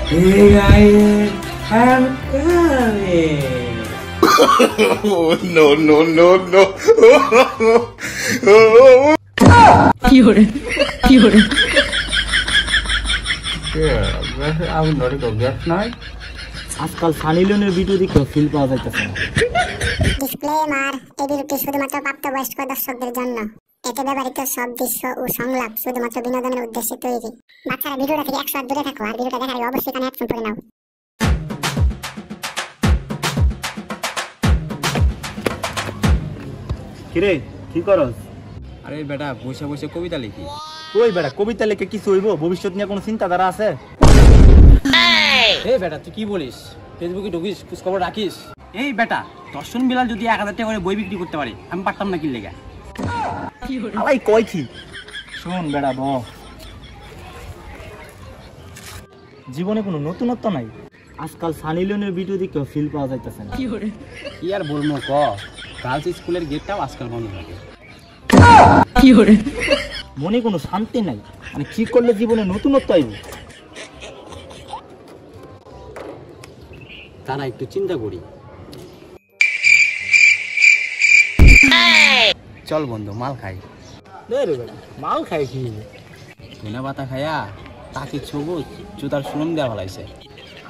Hey guys, I'm coming. No, no, no, no. আজকাল Sunny লিওনের video দেখে feel পাওয়া যাইতেছে না। ডিসক্লেমার, এই ভিডিওটি শুধুমাত্র প্রাপ্তবয়স্ক দর্শকদের জন্য। এতে ব্যবহৃত সব দৃশ্য ও সংলাপ শুধুমাত্র বিনোদনের উদ্দেশ্যে তৈরি। বাচ্চারা ভিডিওটা থেকে 100 হাত দূরে থাকো, আর ভিডিওটা দেখার আগে অবশ্যই কানে হেডফোন পরে নাও। কিরে কি করস? আরে বেটা বসে বসে কবিতা লিখি। ওই বেটা কবিতা লিখে কিছু হইব? ভবিষ্যৎ নিয়ে কোনো চিন্তাধারা আছে? এই বেটা তুই কি বলিস? ফেসবুকে ঢুকিস, খোঁজ খবর রাখিস? এই বেটা দর্শন বিলাল যদি 1000 টাকা করে বই বিক্রি করতে পারে, আমি পারতাম না কি লেগা? আলাই কই কি? শোন বেটা ব, জীবনে কোনো নতুনত্ব নাই। আজকাল সানি লিওনের ভিডিও দেখে ফিল পাওয়া যাইতেছে না। কি আর বলবো ক, গার্লস স্কুলের গেটটাও আজকাল বন্ধ থাকে। মনে কোনো শান্তি নাই। মানে কি করলে জীবনে নতুনত্ব আইব? তারা একটু চিন্তা করি। চল বন্ধু মাল খাই। মাল খাই কি? ধনে পাতা খায়া তাকে ছবুজ জুতার সুরম দেওয়া ভালাইছে।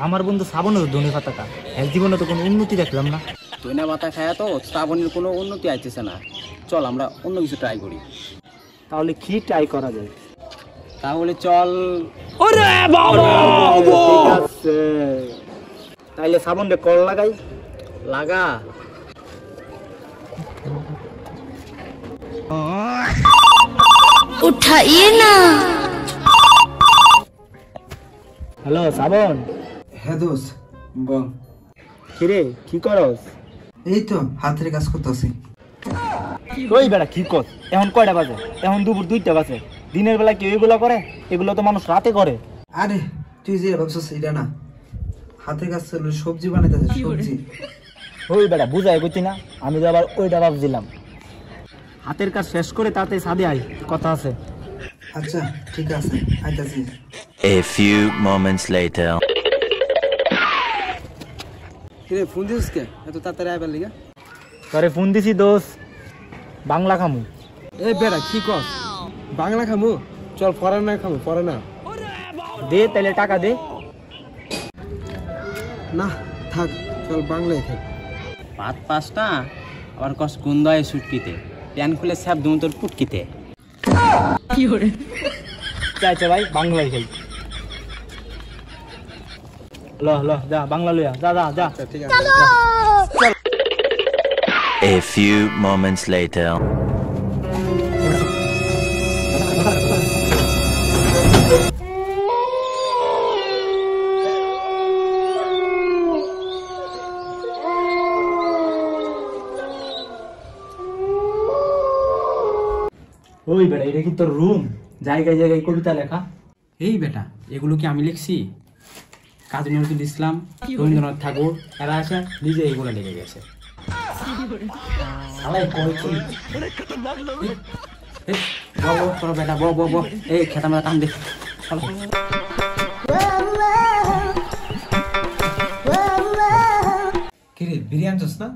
আমার বন্ধু শ্রাবণও তো ধনে পাতাটা, এক জীবনে তো কোনো উন্নতি দেখলাম না। ধনে পাতা খায়া তো শ্রাবণের কোনো উন্নতি আইতেছে না। চল আমরা অন্য কিছু ট্রাই করি। তাহলে কি ট্রাই করা যায়? তাহলে চল। ঠিক আছে, তাইলে শ্রাবণ রে কল লাগাই। লাগা। उठाइए ना। হ্যালো শ্রাবণ। হ্যাঁ দোষ বল। কিরে কি করস? এই তো হাতের কাজ করতেছি। ওই বেড়া কি কর? এখন কয়টা বাজে? এখন দুপুর 2টা বাজে। দিনের বেলা কেউ এগুলো করে? এগুলো তো মানুষ রাতে করে। আরে তুই যে ভাবছিস এটা না, হাতের কাজ চলে সবজি বানাইতেছে, সবজি। ওই বেড়া বুঝাই কইতি না, আমি তো আবার ওইটা ভাবছিলাম। হাতের কাজ শেষ করে তাতে ছাদে আই, কথা আছে। আচ্ছা ঠিক আছে, আইতাছি। A few moments later. কিরে ফোন দিছিস কে? এত তাড়াতাড়ি আইবার লিগা? তোরে ফোন দিছি দোষ, বাংলা খামু। এই বেটা কি কস? বাংলা খামু? চল ফরেন খামু, ফরেন। দে তাইলে টাকা দে। না থাক, চল বাংলায় থাক। ভাত পাঁচটা আবার কস গুন্দায় সুটকিতে, প্যান খুলে স্যাপ দুম তোর পুটকিতে। চাইছে ভাই বাংলায় খাই। ল ল যা বাংলা লইয়া যা যা যা। ঠিক আছে। A few moments later. ওই বেটা এটা কি তোর রুম? জায়গায় জায়গায় কবিতা লেখা। এই বেটা এগুলো কি আমি লিখছি? কাজী নজরুল ইসলাম, রবীন্দ্রনাথ ঠাকুর এরা আছে নিজে এগুলো লিখে গেছে। শালাই কই কি? তোর বেটা ব ব ব এই খেতা মেলা টান দে। কিরে বিরিয়ানি আনছস না?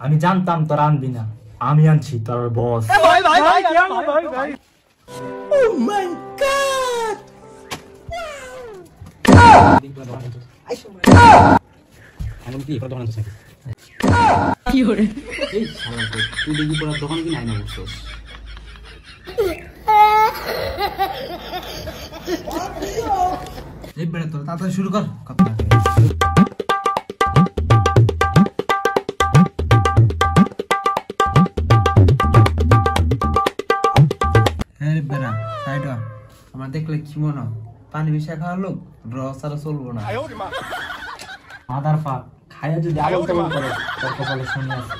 আমি জানতাম তোর আনবি না, আমি আনছি তোর বস। এখন কি দোকান আছে? এই শালা তুই দেখি পড়ার দোকান কি নাই না বসছস? এই বেটা তো তাড়াতাড়ি শুরু কর কথা। হ্যাঁ বেটা সাইড হ, আমার দেখলে কি মনে হয় পানি মিশা খাওয়ার লোক, রস ছাড়া চলবো না। আধার পাক খায়া যদি আগে কেমন করে তোর কপালে শুনে আছে।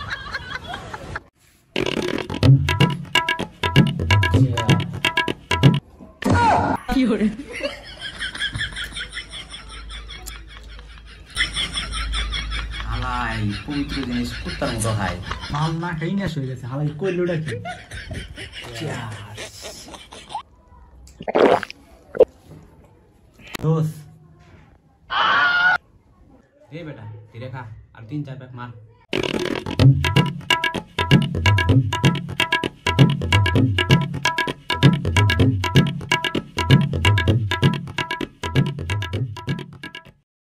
হালাই পবিত্র জিনিস কুত্তার মতো খায়। মাল না খাই না হয়ে গেছে, হালাই কইলোটা কি? দোষ ए बेटा धीरे खा और 3-4 पैक मार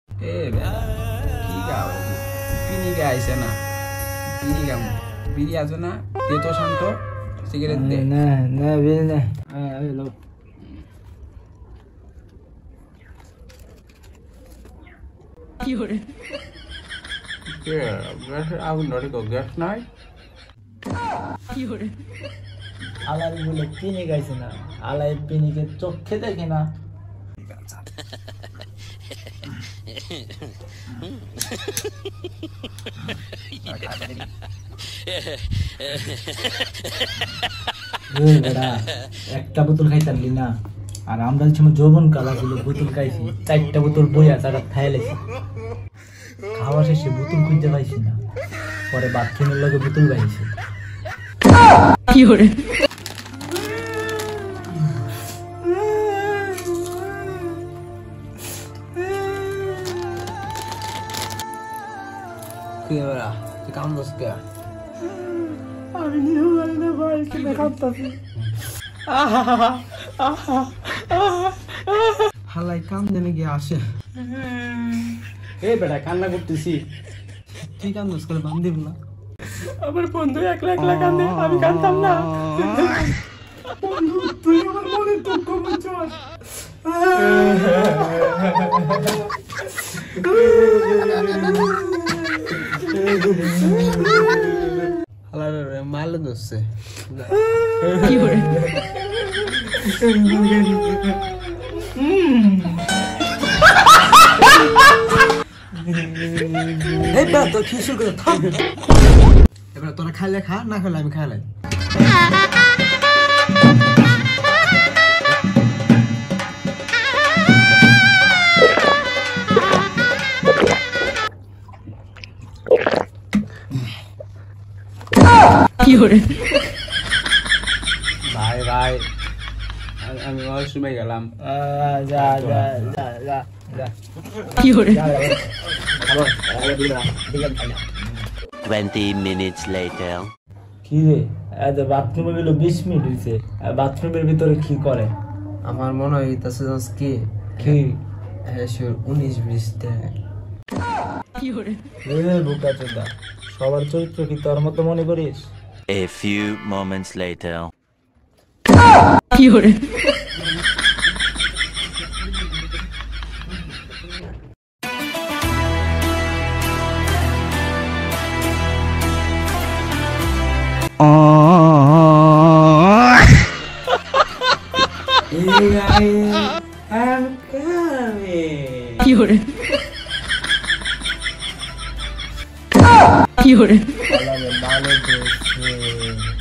ए बेटा की गाओ पिनी गाइस ना पिनी गाम बिरी आछो ना दे तो शांत सिगारेट दे না না বিড়ি না এই লো के गैस आগুন ধরে তো গ্যাস নাই আলাই বলে পিনি গাইছে না আলাই পিনিকে চোখে দেখে না একটা বোতল খাইতারলি না আর আমরা সময় যৌবন কাল ছিল বোতল খাইছি 4টা বোতল বইয়া চারা খাইলেছি খাওয়া শেষে বোতল খুঁজতে পাইছি না পরে বাথরুমের লগে বোতল গাইছি কি বেড়া তুই কাম দোস কে আমি নিয়ে পারি না ভাই কিনে খাচ্ছি হালাই কাম দেনে গিয়ে আসে ए बेटा कान्ना করতেছি তুই কাম দোস করে বান্ধি বলা আমার বন্ধু একলা একলা কান্দে আমি কান্দতাম না বন্ধু তুই আমার মনে দুঃখ বুঝছস হালাই মারলে দোসে এই বেটা তো কি শুরু করে থাম এবার তোরা খাইলে খা না খেলে আমি খাইলাই ভাই ভাই আমি ওয়াশরুমে গেলাম যা যা যা যা যা 20 minutes later. কি রে এত বাথরুমে গেল 20 মিনিট হইছে আর বাথরুমের ভিতরে কি করে আমার মনে হয় তাছে কি কি এসে 19-20 টাকা রে বুকা চোদা সবার চরিত্র কি তোর মতো মনে করিস A few moments later. I'm coming. Hola, de malo, pues.